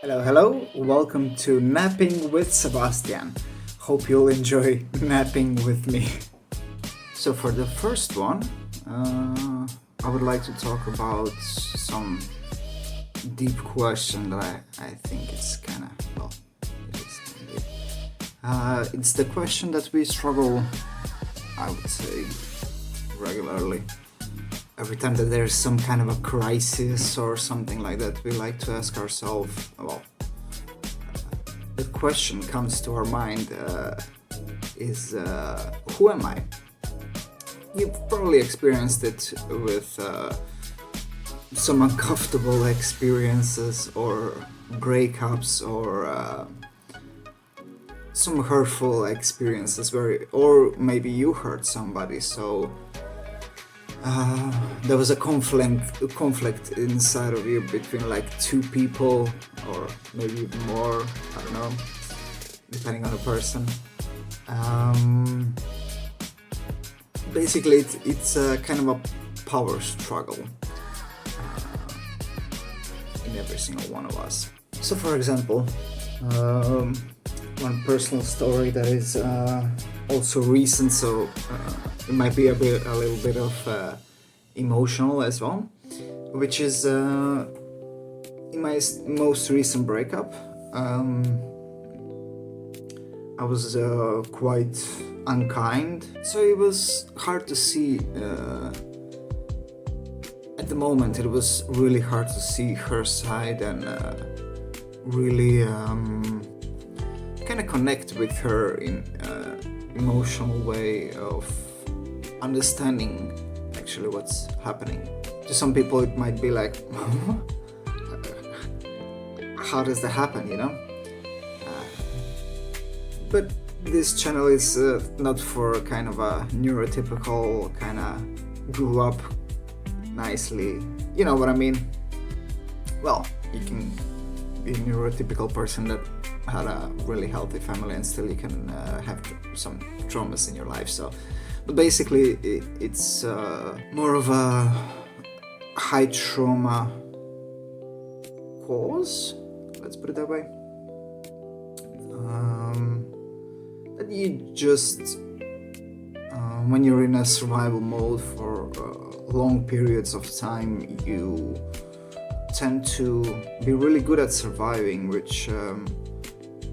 Hello, hello. Welcome to Napping with Sebastian. Hope you'll enjoy napping with me. So for the first one, I would like to talk about some deep question that I think it's kind of, well, it is kind of deep. It's the question that we struggle, I would say, regularly. Every time that there's some kind of a crisis or something like that, we like to ask ourselves, well, the question comes to our mind is, who am I? You've probably experienced it with some uncomfortable experiences or breakups or some hurtful experiences or maybe you hurt somebody, so there was a conflict inside of you between like two people or maybe even more, I don't know, depending on the person. Basically it's a kind of a power struggle in every single one of us. So for example, one personal story that is also recent, so it might be a little bit of emotional as well, which is in my most recent breakup. I was quite unkind, so it was hard to see. At the moment, it was really hard to see her side and really kind of connect with her in emotional way of understanding actually what's happening. To some people it might be like, how does that happen, you know? But this channel is not for kind of a neurotypical kind of grew up nicely, you know what I mean? Well, you can be a neurotypical person that had a really healthy family and still you can have some traumas in your life. So, but basically it's more of a high trauma cause, let's put it that way, that you just when you're in a survival mode for long periods of time, you tend to be really good at surviving, which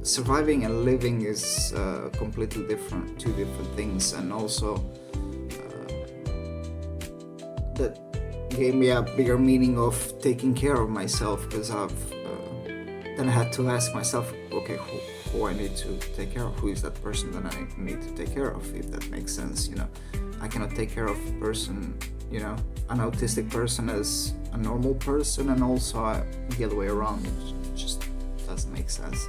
surviving and living is completely different, two different things. And also that gave me a bigger meaning of taking care of myself, because then I had to ask myself, okay, who I need to take care of, who is that person that I need to take care of, if that makes sense, you know. I cannot take care of a person, you know, an autistic person as a normal person, and also the other way around. It just doesn't make sense.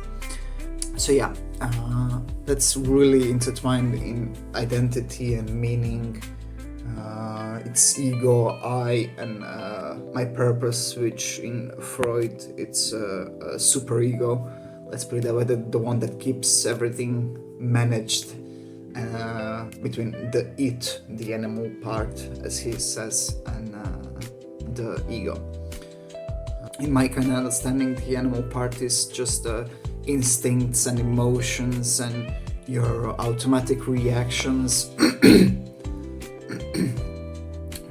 So yeah, that's really intertwined in identity and meaning. It's ego, I, and my purpose, which in Freud it's a superego. Let's put it that way, the one that keeps everything managed between the it, the animal part, as he says, and the ego. In my kind of understanding, the animal part is just instincts and emotions and your automatic reactions,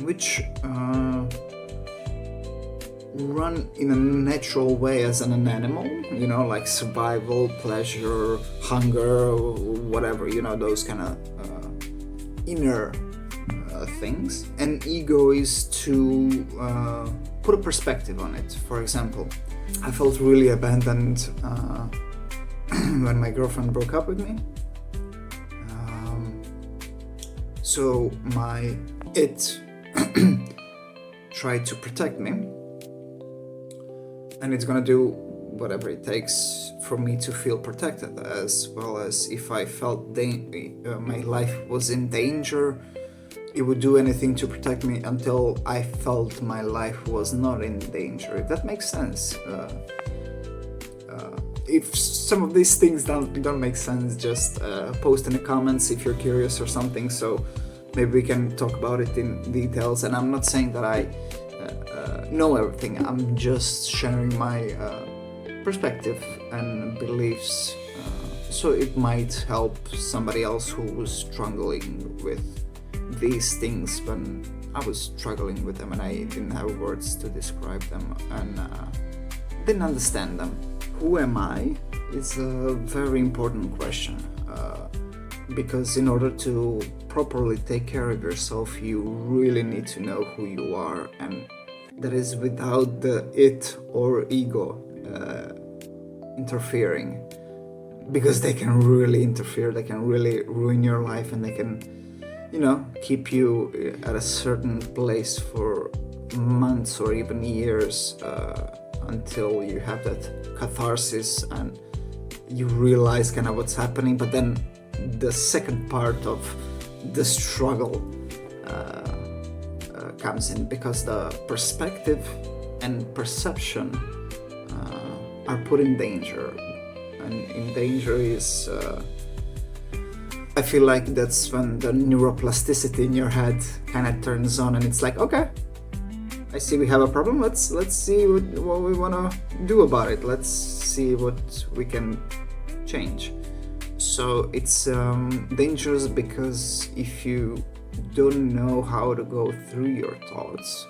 which run in a natural way as an animal, you know, like survival, pleasure, hunger, whatever, you know, those kind of inner things. And ego is to put a perspective on it. For example, I felt really abandoned when my girlfriend broke up with me. So my it tried to protect me, and it's gonna do whatever it takes for me to feel protected, as well as if I felt my life was in danger, it would do anything to protect me until I felt my life was not in danger, if that makes sense. If some of these things don't make sense, just post in the comments if you're curious or something, so maybe we can talk about it in details. And I'm not saying that I know everything, I'm just sharing my perspective and beliefs, so it might help somebody else who was struggling with these things when I was struggling with them and I didn't have words to describe them and didn't understand them. Who am I is a very important question, because in order to properly take care of yourself, you really need to know who you are, and that is without the it or ego interfering, because they can really interfere, they can really ruin your life, and they can, keep you at a certain place for months or even years, until you have that catharsis and you realize kind of what's happening. But then the second part of the struggle comes in, because the perspective and perception are put in danger. And in danger is, I feel like that's when the neuroplasticity in your head kind of turns on, and it's like, okay, I see we have a problem. Let's see what we want to do about it. Let's see what we can change. So it's dangerous, because if you don't know how to go through your thoughts,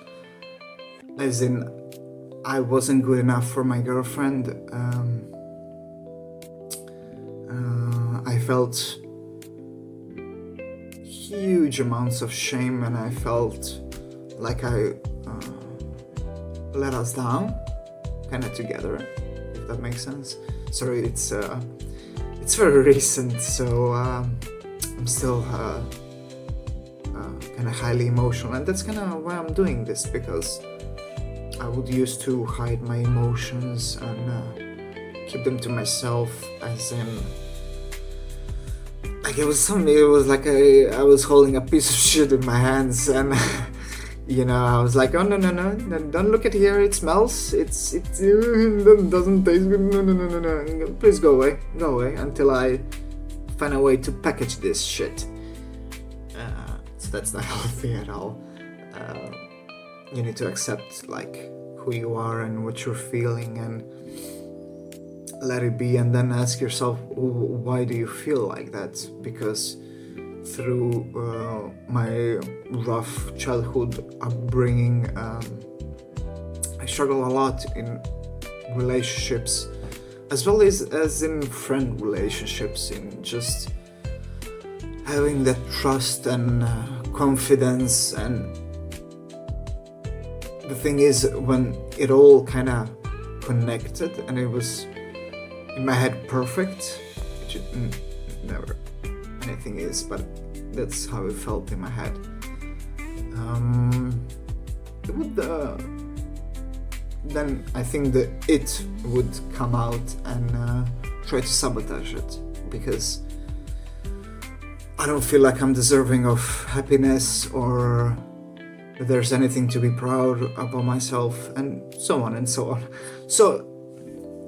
as in, I wasn't good enough for my girlfriend, I felt huge amounts of shame, and I felt like I let us down, kind of together, if that makes sense. Sorry, it's very recent, so I'm still kind of highly emotional, and that's kind of why I'm doing this, because I would used to hide my emotions and keep them to myself, as in, like it was like I was holding a piece of shit in my hands, and I was like, oh no, don't look at here, it smells, it doesn't taste good, no, please go away, until I find a way to package this shit. So that's not healthy at all. You need to accept like who you are and what you're feeling, and let it be, and then ask yourself, why do you feel like that? Because through my rough childhood upbringing, I struggle a lot in relationships, as well as in friend relationships, in just having that trust and confidence. And the thing is, when it all kind of connected and it was in my head perfect, which it never anything is, but that's how it felt in my head. It would then I think that it would come out and try to sabotage it, because I don't feel like I'm deserving of happiness, or that there's anything to be proud about myself, and so on and so on. So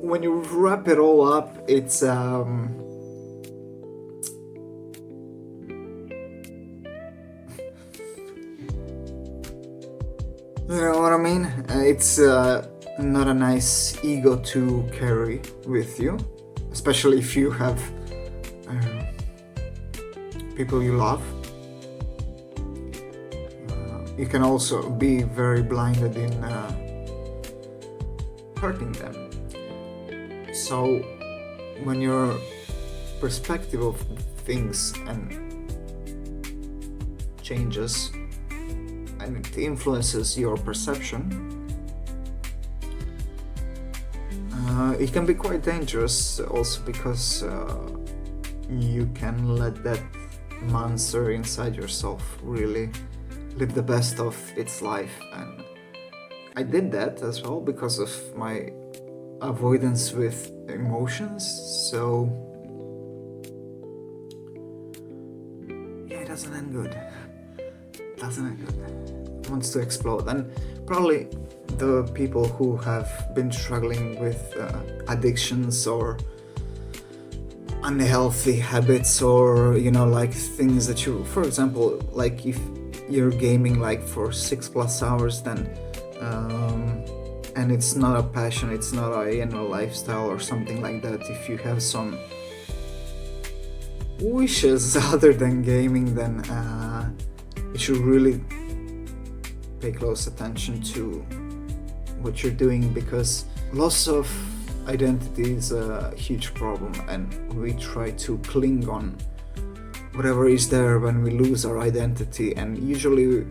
when you wrap it all up, it's you know what I mean? It's not a nice ego to carry with you, especially if you have people you love. You can also be very blinded in hurting them. So when your perspective of things and changes, and it influences your perception, it can be quite dangerous also, because you can let that monster inside yourself really live the best of its life. And I did that as well because of my avoidance with emotions. So yeah, it doesn't end good. It wants to explode. And probably the people who have been struggling with addictions or unhealthy habits, or like things that you, for example, like if you're gaming like for 6+ hours, then and it's not a passion, it's not a lifestyle or something like that. If you have some wishes other than gaming, then you should really pay close attention to what you're doing, because loss of identity is a huge problem, and we try to cling on whatever is there when we lose our identity, and usually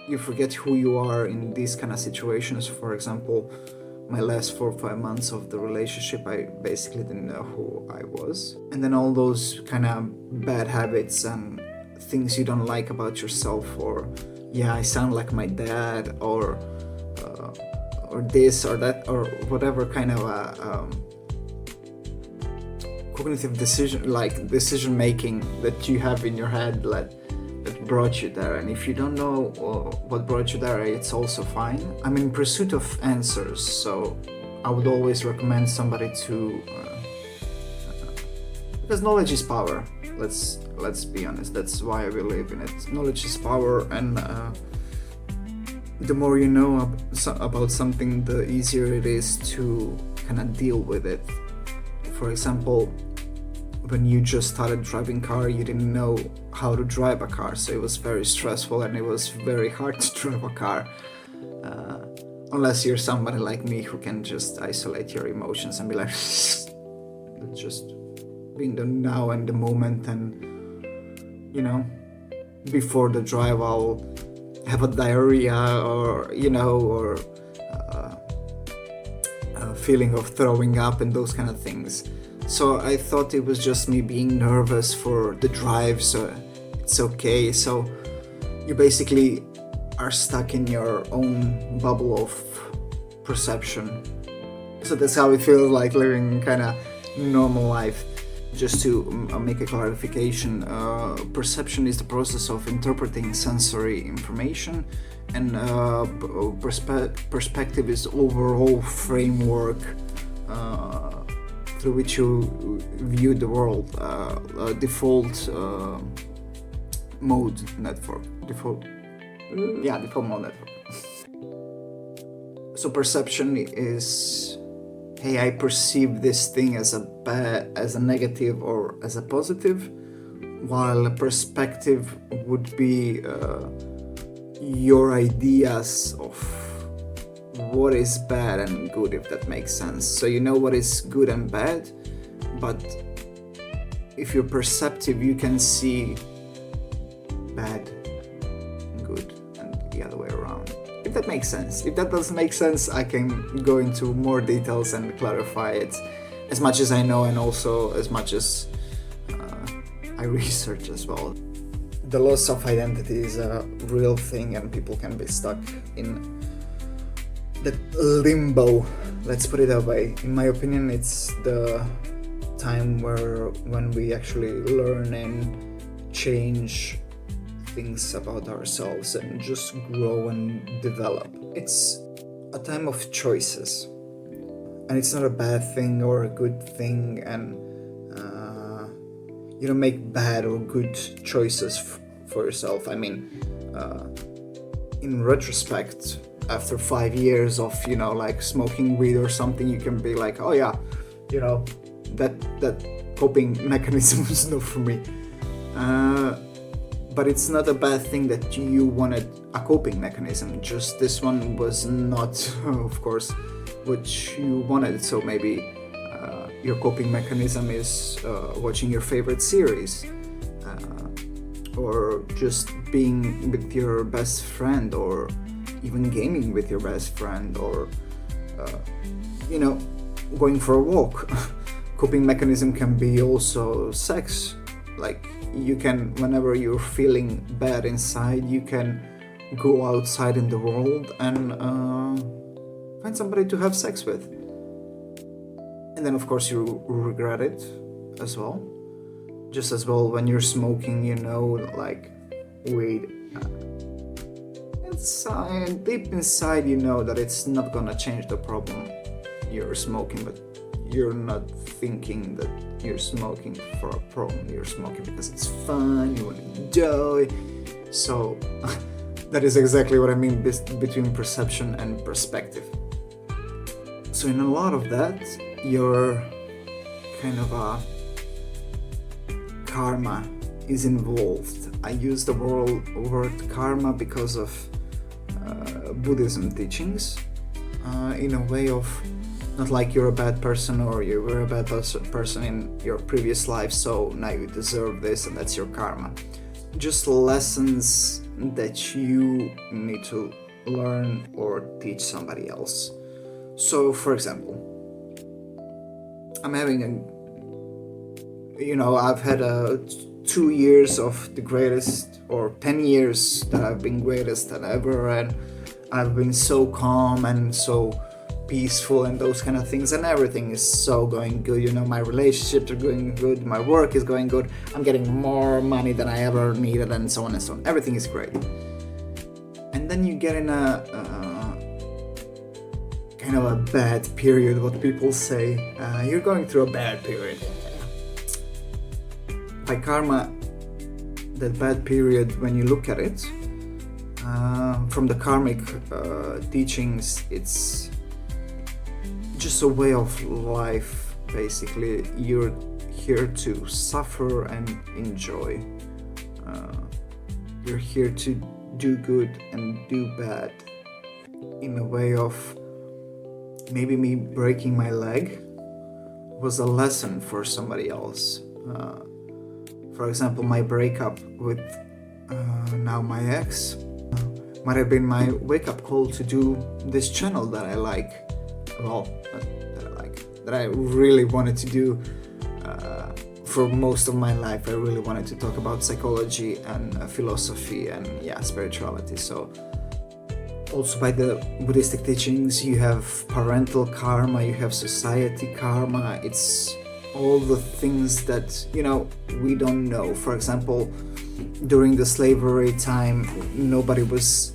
you forget who you are in these kind of situations. For example, my last 4 or 5 months of the relationship, I basically didn't know who I was. And then all those kind of bad habits and things you don't like about yourself, or yeah, I sound like my dad, or this or that, or whatever kind of cognitive decision making that you have in your head that brought you there. And if you don't know what brought you there, it's also fine. I'm in pursuit of answers, so I would always recommend somebody to because knowledge is power. Let's be honest, that's why I believe in it. Knowledge is power, and the more you know about something, the easier it is to kind of deal with it. For example, when you just started driving car, you didn't know how to drive a car, so it was very stressful and it was very hard to drive a car, unless you're somebody like me who can just isolate your emotions and be like just be in the now and the moment, and before the drive I'll have a diarrhea, or or a feeling of throwing up and those kind of things. So I thought it was just me being nervous for the drive, so it's okay. So you basically are stuck in your own bubble of perception. So that's how it feels like living kind of normal life. Just to make a clarification, perception is the process of interpreting sensory information, and perspective is overall framework through which you view the world, default mode network. Default mode network. So perception is, hey, I perceive this thing as a negative or as a positive, while a perspective would be your ideas of what is bad and good, if that makes sense. So you know what is good and bad, but if you're perceptive, you can see bad, good, and the other way around. If that makes sense. If that doesn't make sense, I can go into more details and clarify it as much as I know, and also as much as I research as well. The loss of identity is a real thing, and people can be stuck in that limbo, let's put it that way. In my opinion, it's the time when we actually learn and change things about ourselves and just grow and develop. It's a time of choices, and it's not a bad thing or a good thing, and you don't make bad or good choices for yourself. I mean, in retrospect, after 5 years of like smoking weed or something, you can be like, oh yeah, that coping mechanism was not for me. But it's not a bad thing that you wanted a coping mechanism. Just this one was not, of course, what you wanted. So maybe your coping mechanism is watching your favorite series, or just being with your best friend, or even gaming with your best friend, or going for a walk. Coping mechanism can be also sex. Like, you can, whenever you're feeling bad inside, you can go outside in the world and find somebody to have sex with. And then of course you regret it as well. Just as well when you're smoking, like weed, it's deep inside that it's not gonna change the problem you're smoking, but you're not thinking that you're smoking for a problem. You're smoking because it's fun, you want to enjoy. So That is exactly what I mean between perception and perspective. So in a lot of that, your kind of a karma is involved. I use the word karma because of Buddhism teachings, in a way of not like you're a bad person or you were a bad person in your previous life, so now you deserve this and that's your karma. Just lessons that you need to learn or teach somebody else. So, for example, I'm having I've had 2 years of the greatest, or 10 years that I've been greatest than ever, and I've been so calm and so peaceful and those kind of things, and everything is so going good. My relationships are going good, my work is going good, I'm getting more money than I ever needed, and so on and so on. Everything is great. And then you get in a kind of a bad period, what people say, you're going through a bad period. By karma, that bad period, when you look at it, from the karmic teachings, it's just a way of life, basically. You're here to suffer and enjoy. You're here to do good and do bad, in a way of maybe me breaking my leg was a lesson for somebody else. For example, my breakup with now my ex might have been my wake-up call to do this channel that I like. That I really wanted to do for most of my life. I really wanted to talk about psychology and philosophy and spirituality. So also by the Buddhistic teachings, you have parental karma, you have society karma. It's all the things that we don't know. For example, during the slavery time, nobody was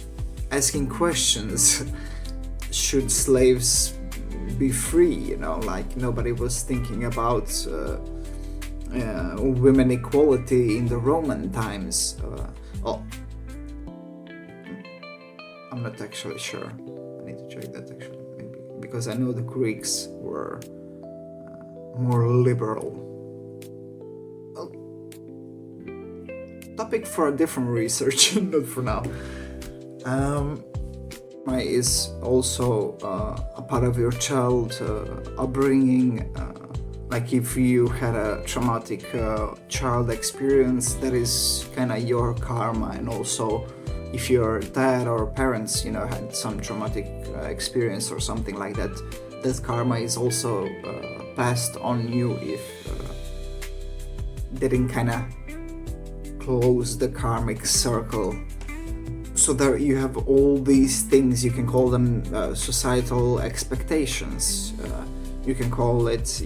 asking questions. Should slaves be free? Nobody was thinking about women equality in the Roman times. I'm not actually sure. I need to check that actually, maybe, because I know the Greeks were more liberal. Well, topic for a different research, not for now. Is also a part of your child upbringing. Like if you had a traumatic child experience, that is kind of your karma. And also if your dad or parents had some traumatic experience or something like that, that karma is also passed on you if they didn't kind of close the karmic circle. So there you have all these things. You can call them societal expectations. You can call it,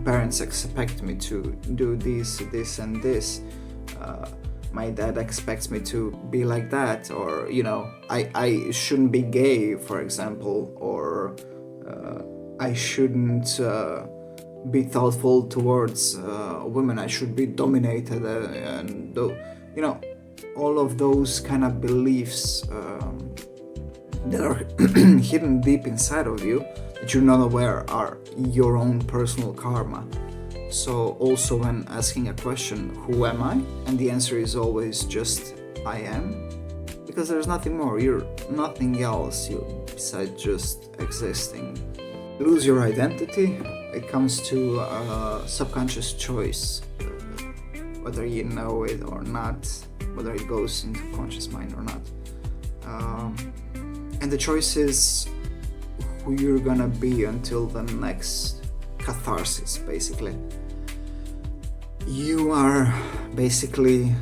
parents expect me to do this and this. My dad expects me to be like that, or I shouldn't be gay, for example, or I shouldn't be thoughtful towards women. I should be dominated, and all of those kind of beliefs that are hidden deep inside of you, that you're not aware are your own personal karma. So also when asking a question, who am I? And the answer is always just I am, because there's nothing more. You're nothing else besides just existing. Lose your identity. It comes to subconscious choice, whether you know it or not, whether it goes into conscious mind or not. And the choice is who you're gonna be until the next catharsis, basically. You are basically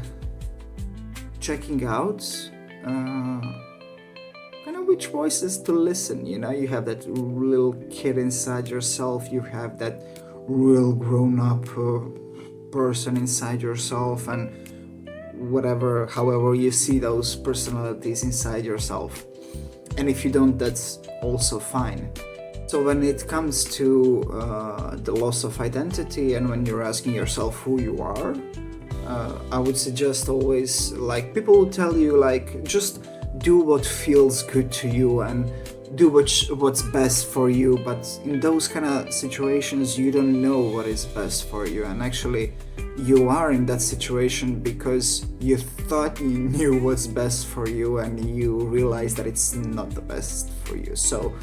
checking out kind of which voices to listen. You have that little kid inside yourself, you have that real grown-up person inside yourself, and however you see those personalities inside yourself. And if you don't, that's also fine. So when it comes to the loss of identity, and when you're asking yourself who you are, I would suggest always, like, people will tell you, like, just do what feels good to you and do what's best for you. But in those kind of situations, you don't know what is best for you, and actually you are in that situation because you thought you knew what's best for you and you realize that it's not the best for you. So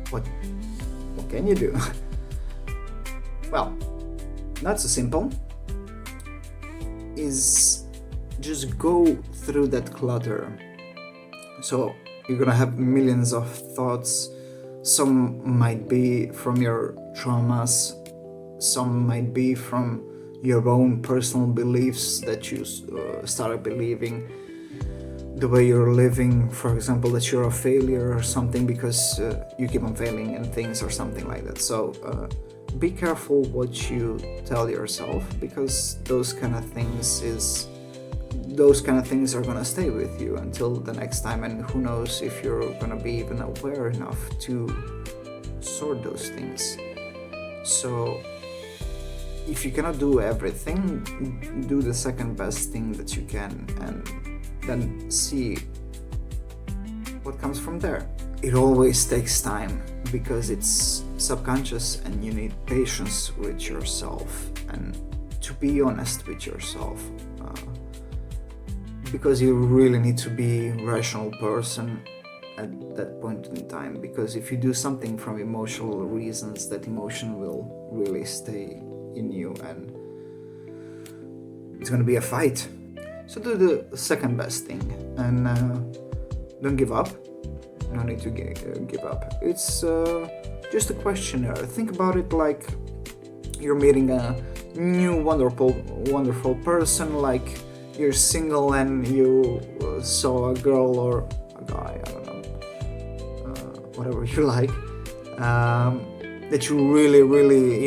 what can you do? Well, not so simple. Is just go through that clutter. So you're gonna have millions of thoughts. Some might be from your traumas, some might be from your own personal beliefs that you started believing, the way you're living, for example, that you're a failure or something because you keep on failing in things or something like that. So be careful what you tell yourself, because those kind of things are gonna stay with you until the next time, and who knows if you're gonna be even aware enough to sort those things. So if you cannot do everything, do the second best thing that you can, and then see what comes from there. It always takes time because it's subconscious, and you need patience with yourself and to be honest with yourself, because you really need to be a rational person at that point in time, because if you do something from emotional reasons, that emotion will really stay in you and it's going to be a fight. So do the second best thing, and don't give up. No need to give up. It's just a questionnaire. Think about it like you're meeting a new wonderful person, like you're single and you saw a girl or a guy, I don't know, whatever you like, that you really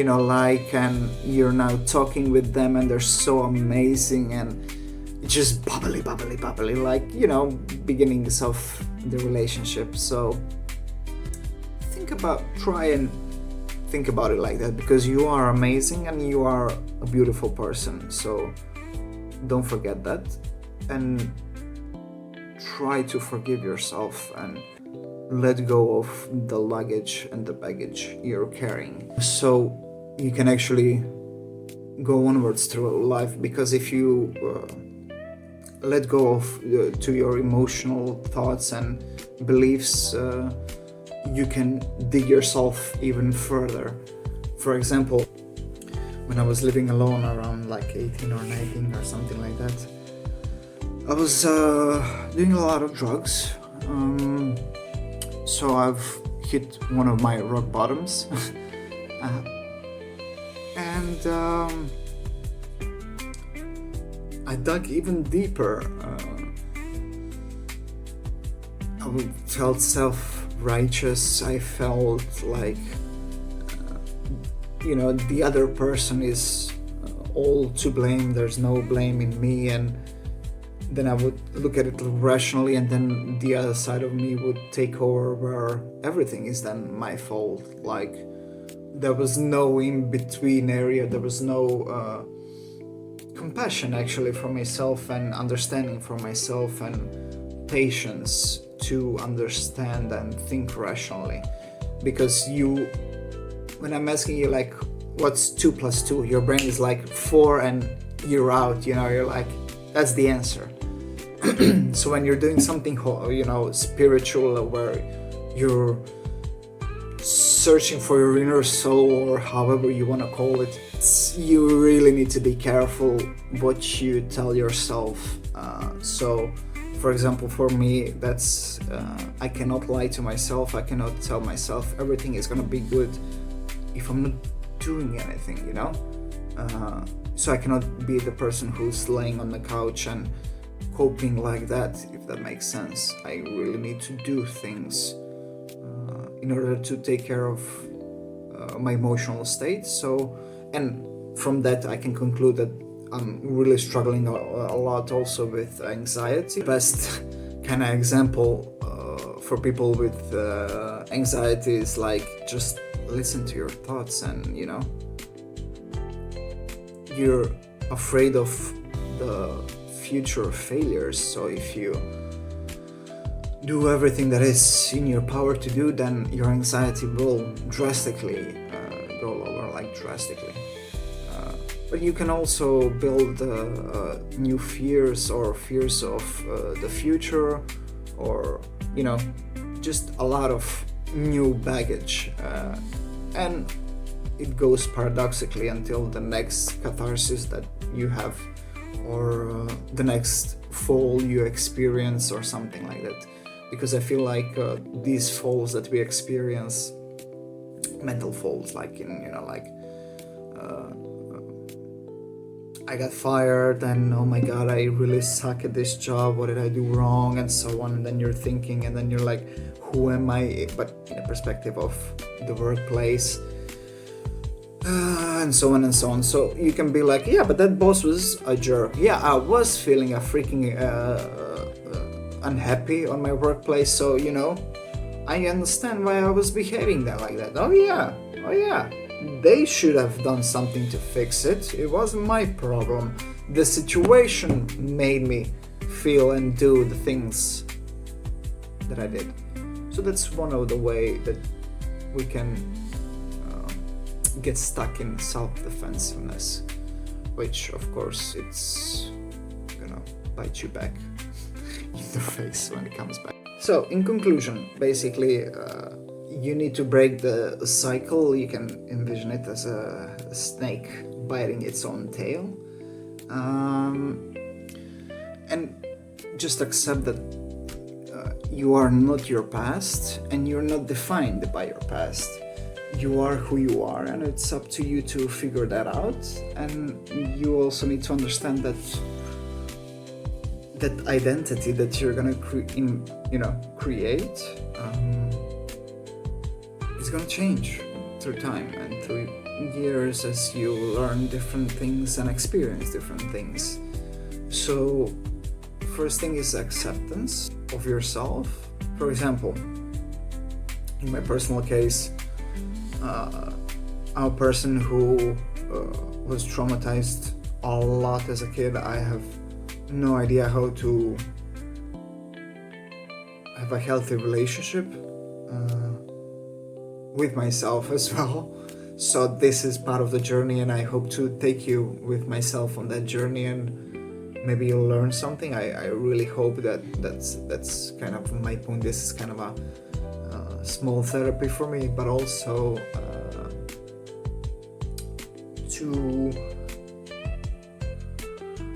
like, and you're now talking with them and they're so amazing, and it's just bubbly, like, beginnings of the relationship. So try and think about it like that, because you are amazing and you are a beautiful person. So don't forget that, and try to forgive yourself and let go of the luggage and the baggage you're carrying, so you can actually go onwards through life. Because if you let go of to your emotional thoughts and beliefs, you can dig yourself even further. For example, when I was living alone around like 18 or 19 or something like that, I was doing a lot of drugs. So I've hit one of my rock bottoms. And I dug even deeper. I felt self-righteous. I felt like the other person is all to blame, there's no blame in me, and then I would look at it rationally, and then the other side of me would take over, where everything is then my fault. Like, there was no in-between area, there was no compassion actually for myself, and understanding for myself, and patience to understand and think rationally. Because when I'm asking you like, what's 2 + 2? Your brain is like 4 and you're out, you're like, that's the answer. So when you're doing something, spiritual, where you're searching for your inner soul, or however you want to call it, you really need to be careful what you tell yourself. So, for example, for me, that's I cannot lie to myself. I cannot tell myself everything is gonna be good if I'm not doing anything, so I cannot be the person who's laying on the couch and coping like that, if that makes sense. I really need to do things in order to take care of my emotional state. So, and from that I can conclude that I'm really struggling a lot also with anxiety. Best kind of example for people with anxiety is like, just listen to your thoughts, and you're afraid of the future failures. So if you do everything that is in your power to do, then your anxiety will drastically go lower, like drastically. But you can also build new fears, or fears of the future, or just a lot of new baggage, and it goes paradoxically until the next catharsis that you have, or the next fall you experience, or something like that. Because I feel like these falls that we experience, mental falls, like I got fired, and oh my god, I really suck at this job, what did I do wrong, and so on. And then you're thinking, and then you're like, who am I? But in the perspective of the workplace, and so on and so on. So you can be like, yeah, but that boss was a jerk. Yeah, I was feeling a freaking unhappy on my workplace, so I understand why I was behaving like that. Oh yeah, they should have done something to fix it. It wasn't my problem. The situation made me feel and do the things that I did. So that's one of the way that we can get stuck in self-defensiveness, which of course it's gonna bite you back in the face when it comes back. So in conclusion, basically you need to break the cycle. You can envision it as a snake biting its own tail, and just accept that you are not your past, and you're not defined by your past. You are who you are, and it's up to you to figure that out. And you also need to understand that identity that you're gonna create is gonna change through time and through years as you learn different things and experience different things. So first thing is acceptance of yourself. For example, in my personal case, I'm a person who was traumatized a lot as a kid. I have no idea how to have a healthy relationship with myself as well. So this is part of the journey, and I hope to take you with myself on that journey, and maybe you'll learn something. I really hope that's kind of my point. This is kind of a small therapy for me, but also to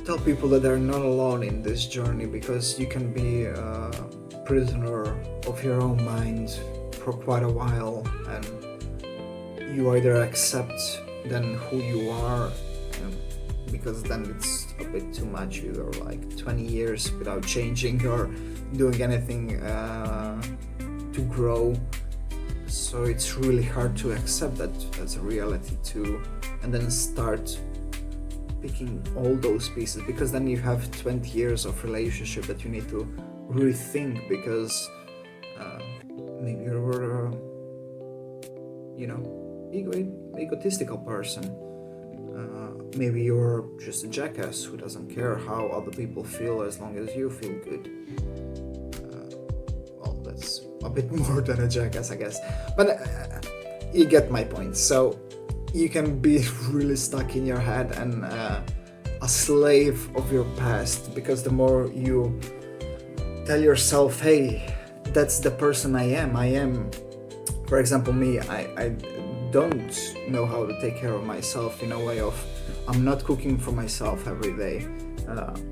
tell people that they're not alone in this journey, because you can be a prisoner of your own mind for quite a while, and you either accept then who you are, because then it's a bit too much. You're like 20 years without changing or doing anything to grow, so it's really hard to accept that as a reality too, and then start picking all those pieces, because then you have 20 years of relationship that you need to rethink, because maybe you're egotistical person, maybe you're just a jackass who doesn't care how other people feel as long as you feel good. Well, that's a bit more than a jackass, I guess, but you get my point. So you can be really stuck in your head and a slave of your past, because the more you tell yourself, hey, that's the person I am, for example, me, I don't know how to take care of myself in a way of, I'm not cooking for myself every day,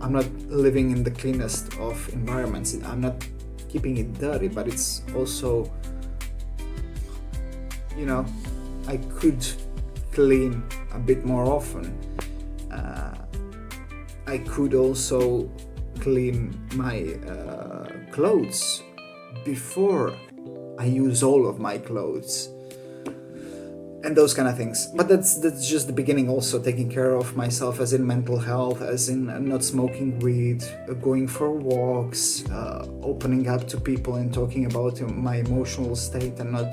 I'm not living in the cleanest of environments, I'm not keeping it dirty, but it's also, I could clean a bit more often. I could also clean my clothes before I use all of my clothes, and those kind of things. But that's just the beginning. Also taking care of myself, as in mental health, as in not smoking weed, going for walks, opening up to people and talking about my emotional state, and not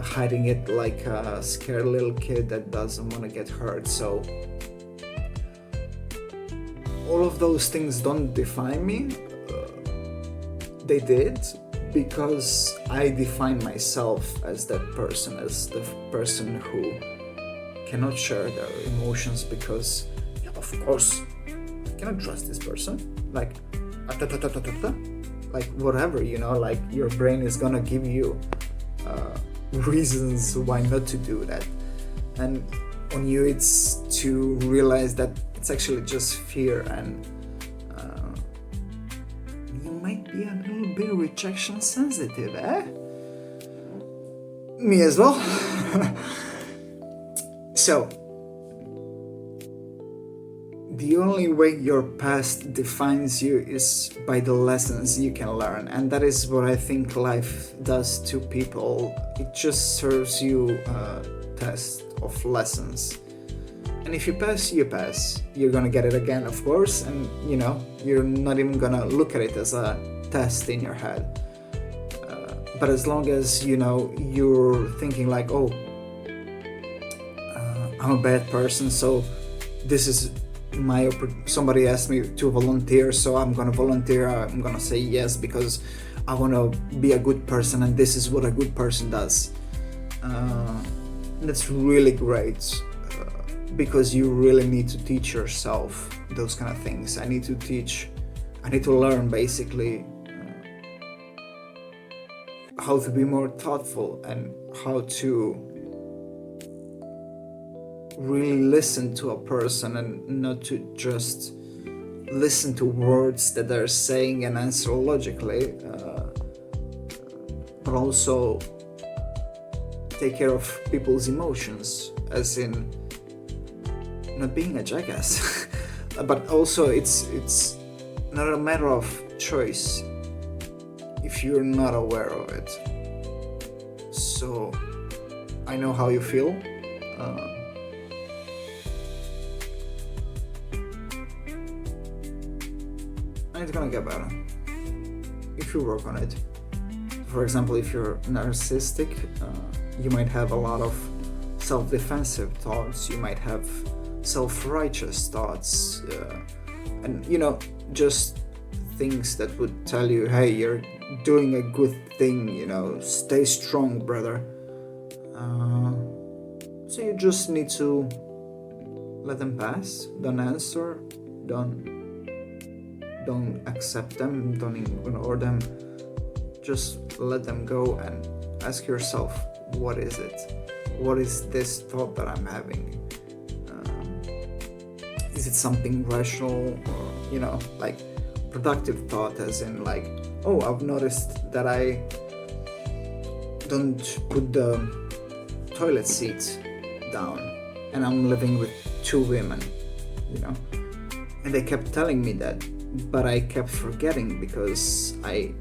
hiding it like a scared little kid that doesn't want to get hurt. So all of those things don't define me. They did, because I define myself as that person, as the person who cannot share their emotions because, yeah, of course, I cannot trust this person. Like, like whatever, like your brain is gonna give you reasons why not to do that. And on you, it's to realize that it's actually just fear, and you might be a little bit rejection sensitive, eh? Me as well. So, the only way your past defines you is by the lessons you can learn, and that is what I think life does to people. It just serves you a test of lessons, and if you pass, you pass. You're gonna get it again, of course, and you're not even gonna look at it as a test in your head. But as long as you're thinking like, oh, I'm a bad person, so this is somebody asked me to volunteer, so I'm gonna volunteer. I'm gonna say yes because I want to be a good person, and this is what a good person does. That's really great, because you really need to teach yourself those kind of things. I need to learn basically how to be more thoughtful and how to really listen to a person and not to just listen to words that they're saying and answer logically, but also take care of people's emotions, as in not being a jackass. But also it's not a matter of choice if you're not aware of it. So I know how you feel. It's gonna get better if you work on it. For example, if you're narcissistic, you might have a lot of self-defensive thoughts, you might have self-righteous thoughts, and just things that would tell you, hey, you're doing a good thing, stay strong, brother. So you just need to let them pass, don't answer, don't accept them, don't ignore them, just let them go and ask yourself, what is it? What is this thought that I'm having? Is it something rational, or like productive thought, as in like, oh, I've noticed that I don't put the toilet seat down and I'm living with 2 women, and they kept telling me that, but I kept forgetting because I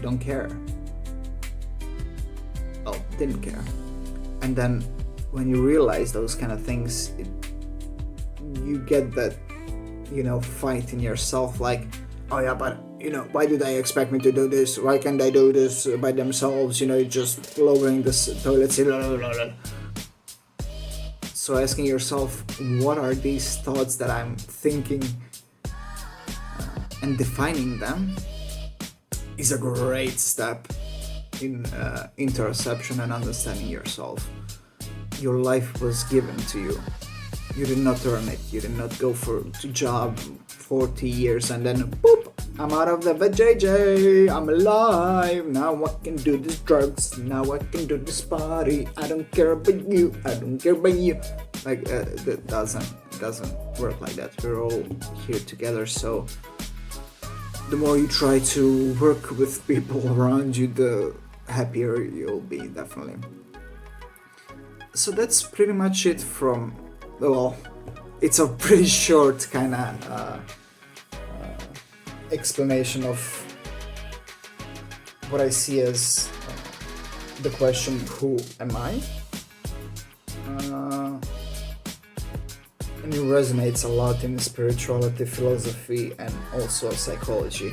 don't care. Oh, didn't care. And then when you realize those kind of things, you get that fight in yourself, like, oh yeah, but why do they expect me to do this? Why can't they do this by themselves? Just lowering this toilet seat. So asking yourself, what are these thoughts that I'm thinking, and defining them is a great step in interoception and understanding yourself. Your life was given to you. You did not earn it. You did not go to job 40 years and then boop, I'm out of the vajayjay. I'm alive. Now I can do this drugs. Now I can do this party. I don't care about you. I don't care about you. Like that doesn't work like that. We're all here together. So the more you try to work with people around you, the happier you'll be, definitely. So that's pretty much it from, well, it's a pretty short kind of explanation of what I see as the question, who am I? And it resonates a lot in spirituality, philosophy, and also psychology.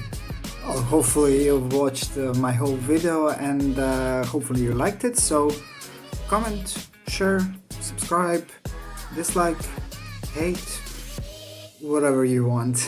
Well, hopefully you've watched my whole video, and hopefully you liked it. So comment, share, subscribe, dislike, hate, Whatever you want.